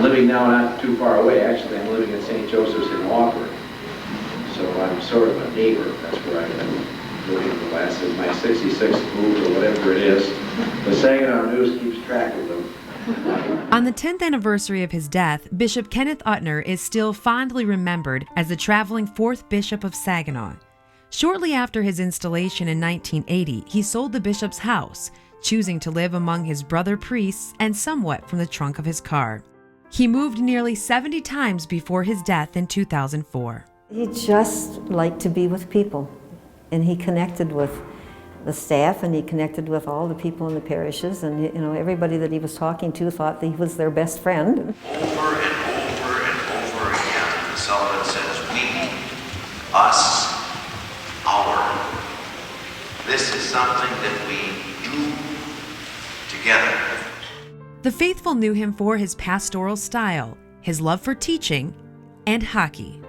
I'm living now not too far away. Actually, I'm living in St. Joseph's in Wofford. So I'm sort of a neighbor. That's where I've been living the last of my 66th move or whatever it is. The Saginaw News keeps track of them. On the 10th anniversary of his death, Bishop Ken Untener is still fondly remembered as the traveling 4th Bishop of Saginaw. Shortly after his installation in 1980, he sold the bishop's house, choosing to live among his brother priests and somewhat from the trunk of his car. He moved nearly 70 times before his death in 2004. He just liked to be with people, and he connected with the staff, and he connected with all the people in the parishes, and everybody that he was talking to thought that he was their best friend. Over and over and over again, the celebrant says, we, us, our. This is something that we do together. The faithful knew him for his pastoral style, his love for teaching, and hockey.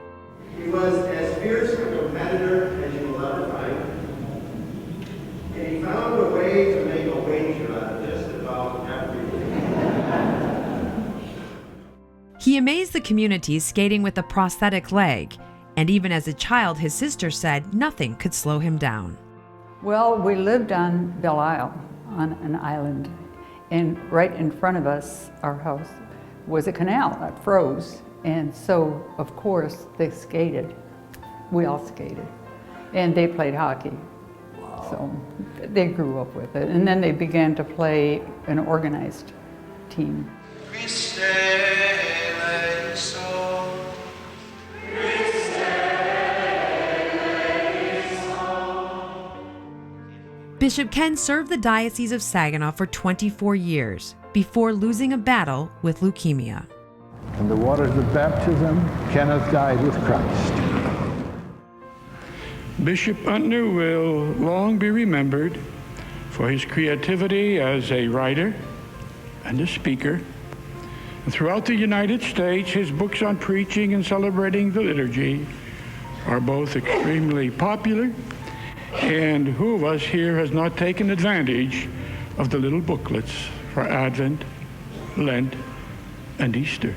He was as fierce a competitor as you will ever find. And he found a way to make a wager on just about everything. He amazed the community skating with a prosthetic leg, and even as a child, his sister said nothing could slow him down. Well, we lived on Belle Isle, on an island, and right in front of us, our house, was a canal that froze. And so, of course, they skated. We all skated. And they played hockey. Wow. So they grew up with it. And then they began to play an organized team. Bishop Ken served the Diocese of Saginaw for 24 years before losing a battle with leukemia. In the waters of baptism, Kenneth died with Christ. Bishop Untener will long be remembered for his creativity as a writer and a speaker. And throughout the United States, his books on preaching and celebrating the liturgy are both extremely popular, and who of us here has not taken advantage of the little booklets for Advent, Lent, and Easter?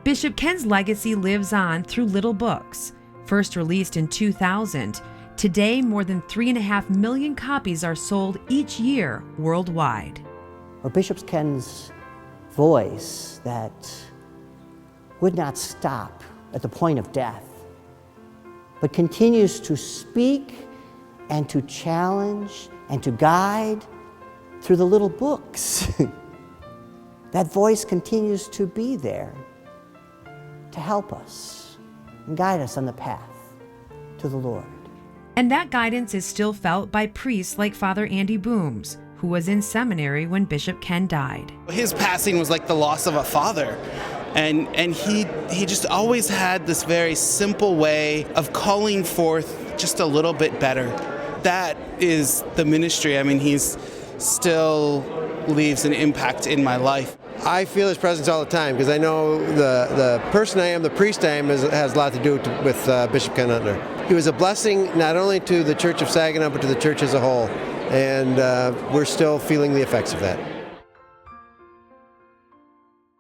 Bishop Ken's legacy lives on through little books. First released in 2000, today more than 3.5 million copies are sold each year worldwide. Or Bishop Ken's voice that would not stop at the point of death, but continues to speak and to challenge and to guide through the little books. That voice continues to be there to help us and guide us on the path to the Lord. And that guidance is still felt by priests like Father Andy Booms, who was in seminary when Bishop Ken died. His passing was like the loss of a father. And he just always had this very simple way of calling forth just a little bit better. That is the ministry. I mean, he's still leaves an impact in my life. I feel his presence all the time because I know the person I am, the priest I am, has a lot to do with Bishop Ken Untener. He was a blessing not only to the Church of Saginaw, but to the church as a whole. And we're still feeling the effects of that.